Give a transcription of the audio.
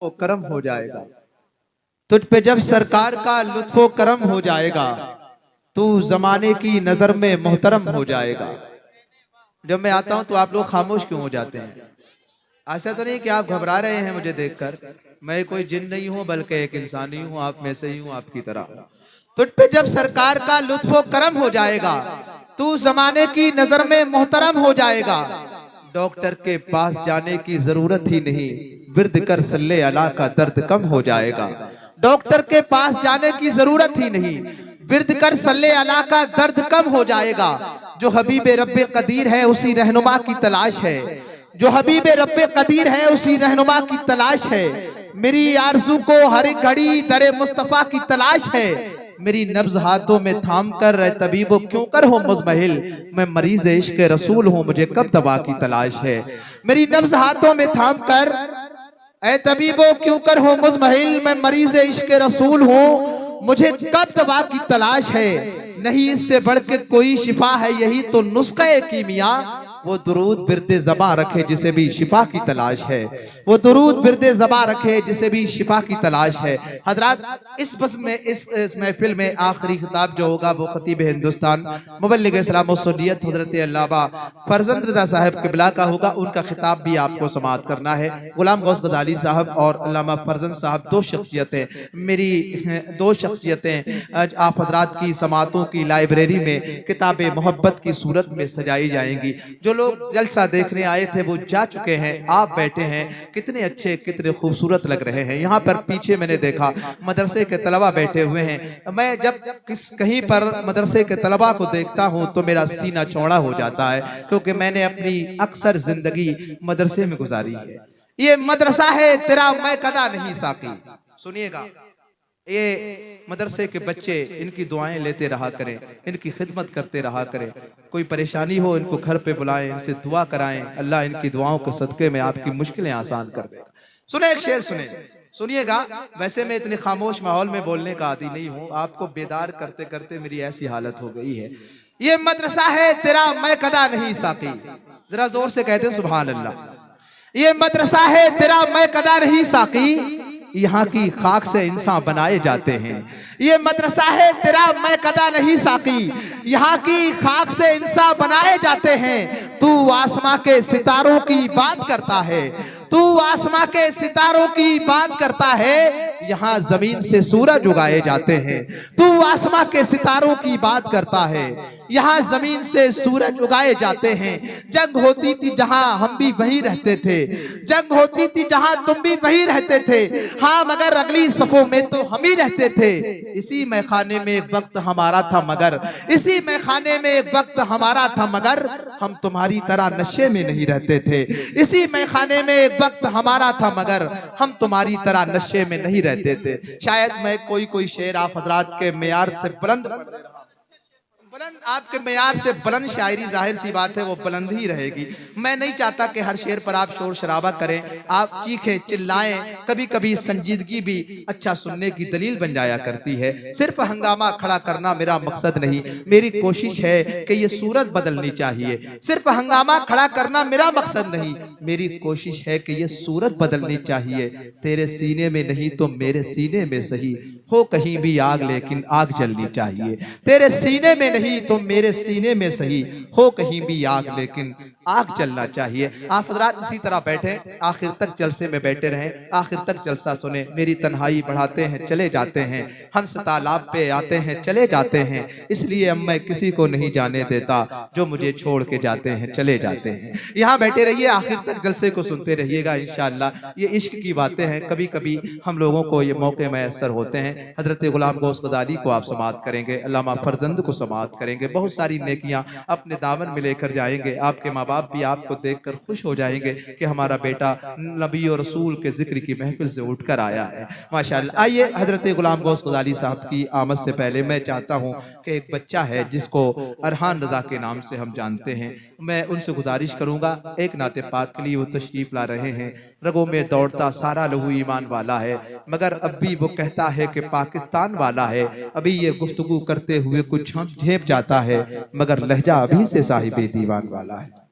वो करम हो जाएगा। तुझ पे जब सरकार का लुत्फो करम हो जाएगा, तू जमाने की नजर में मोहतरम हो जाएगा। जब मैं आता हूं तो आप लोग खामोश क्यों हो जाते हैं? ऐसा तो नहीं कि आप घबरा रहे हैं मुझे देखकर। मैं कोई जिन नहीं हूं, बल्कि एक इंसान ही हूं, आप में से ही हूं, आपकी तरह। तुझ पे जब सरकार का लुत्फो करम हो जाएगा, तू जमाने की नजर में मोहतरम हो जाएगा। डॉक्टर के पास जाने की जरूरत ही नहीं, विर्द कर सल्ले अला का दर्द कम हो जाएगा। डॉक्टर के पास जाने की जरूरत ही नहीं, विर्द कर सल्ले अला का दर्द कम हो जाएगा। जो हबीब रब्बे कदीर है उसी रहनुमा की तलाश है, जो हबीब रब्बे कदीर है उसी रहनुमा की तलाश है। मेरी आरज़ू को हर एक घड़ी दरे मुस्तफा की तलाश है। मेरी नब्ज हाथों में थाम कर तबीबो क्यों कर हो मुज़महिल, मैं मरीज इश्क रसूल हूँ, मुझे कब दवा की तलाश है। मेरी नब्ज हाथों में थाम कर ऐ तबीबो क्यों कर हो मुज़महिल, मैं मरीज इश्क रसूल हूँ, मुझे कब दवा की तलाश है। नहीं इससे बढ़ के कोई शिफा है, यही तो नुस्खा है कीमिया। वो दुरूद बिरदे ज़बा रखे जिसे भी शिफा की तलाश है, वो दुरूद बिरदे ज़बा रखे जिसे भी शिफा की तलाश है। हजरात, इस बस में इस महफिल में आखिरी खिताब जो होगा वो खतीब हिंदुस्तान मुबल्लिग इस्लाम व सुन्नियत हजरत अल्लामा फरजंद रज़ा साहब किबला का होगा। उनका खिताब भी आपको समाअत करना है। गुलाम गौस गज़ाली साहब और अल्लामा फरजंद साहब दो शख्सियतें, मेरी दो शख्सियतें आप हजरात की समातों की लाइब्रेरी में किताब मोहब्बत की सूरत में सजाई जाएंगी। जो लोग जलसा देखने आए थे वो जा चुके हैं, आप बैठे हैं, कितने अच्छे कितने खूबसूरत लग रहे हैं। यहाँ पर पीछे मैंने देखा मदरसे के तलबा बैठे हुए हैं। मैं जब कहीं पर मदरसे के तलबा को देखता हूँ तो मेरा सीना चौड़ा हो जाता है, क्योंकि मैंने अपनी अक्सर जिंदगी मदरसे में गुजारी है। ये मदरसा है तेरा मैं कदा नहीं साकी। सुनिएगा, ये मदरसे के बच्चे इनकी दुआएं लेते रहा करें, इनकी खिदमत करते रहा करें। कोई परेशानी हो इनको घर पे बुलाएं, इनसे दुआ कराएं, अल्लाह इनकी दुआओं के सदके में आपकी मुश्किलें आसान कर देगा। सुने एक शेर सुनिएगा। वैसे मैं इतने खामोश माहौल में बोलने का आदी नहीं हूँ, आपको बेदार करते करते मेरी ऐसी हालत हो गई है। ये मदरसा है तेरा मैं कदा नहीं साकी। जरा जोर से कहते हैं सुभान अल्लाह। ये मदरसा है तेरा मैं कदा नहीं साकी, यहाँ की खाक से इंसान बनाए जाते हैं। ये मदरसा है तेरा मैं कदा नहीं साकी, यहाँ की खाक से इंसान बनाए जाते हैं। तू आसमां के सितारों की बात करता है, तू आसमां के सितारों की बात करता है, यहाँ जमीन से सूरज उगाए जाते हैं। तू आसमां के सितारों की बात करता है, यहाँ जमीन से सूरज उगाए जाते हैं। जंग होती थी जहां हम भी वहीं रहते थे, जंग होती थी जहां तुम भी वहीं रहते थे। हाँ मगर अगली सफों में तो हम ही रहते थे। इसी मैखाने में एक वक्त हमारा था मगर, इसी मैखाने में एक वक्त हमारा था मगर, हम तुम्हारी तरह नशे में नहीं रहते थे। इसी मैखाने में एक वक्त हमारा था मगर, हम तुम्हारी तरह नशे में नहीं रहते थे। शायद मैं कोई शेर आप हजरात के मेयार से बुलंद आपके मेयार से बुलंद शायरी जाहिर सी बात है वो बुलंद ही रहेगी। मैं नहीं चाहता कि हर शेर पर आप शोर शराबा करें, आप चीखें चिल्लाएं। कभी कभी संजीदगी भी अच्छा सुनने की दलील बन जाया करती है। सिर्फ हंगामा खड़ा करना मेरा मकसद नहीं, मेरी कोशिश है कि ये सूरत बदलनी चाहिए। सिर्फ हंगामा खड़ा करना मेरा मकसद नहीं, मेरी कोशिश है कि ये सूरत बदलनी चाहिए। तेरे सीने में नहीं तो मेरे सीने में सही, हो कहीं भी आग लेकिन आग जलनी चाहिए। तेरे सीने में नहीं तो मेरे सीने में सही, हो कहीं भी आग लेकिन आग चलना चाहिए। आप हजरात इसी तरह बैठे, आखिर तक जलसे में बैठे रहें, आखिर तक जलसा सुने। मेरी तन्हाई बढ़ाते हैं चले जाते हैं, हंस तालाब पे आते हैं चले जाते हैं, इसलिए अब मैं किसी को नहीं जाने देता, जो मुझे छोड़ के जाते हैं चले जाते हैं। यहाँ बैठे रहिए, आखिर तक जलसे को सुनते रहिएगा इंशाअल्लाह। ये इश्क की बातें हैं, कभी कभी हम लोगों को ये मौके मैसर होते हैं। हजरत गुलाम गौस गज़ाली को आप समाअत करेंगे, अल्लामा फरजंद को समाअत करेंगे, बहुत सारी नेकियां अपने दामन में लेकर जाएंगे। आपके माँ बाप भी आपको देखकर खुश हो जाएंगे कि हमारा बेटा नबी और रसूल के जिक्र की महफिल से उठकर आया है, माशाअल्लाह। आइए, हजरत गुलाम गौस गज़ाली साहब की आमद से पहले मैं चाहता हूं कि एक बच्चा है जिसको अरहान रजा के नाम से हम जानते हैं, मैं उनसे गुजारिश करूंगा एक नाते पाक के लिए वो तशरीफ ला रहे हैं। रगों में दौड़ता सारा लहू ईमान वाला है, मगर अब भी वो कहता है कि पाकिस्तान वाला है। अभी ये गुफ्तगू करते हुए कुछ झेप जाता है, मगर लहजा अभी से साहिबे दीवान वाला है।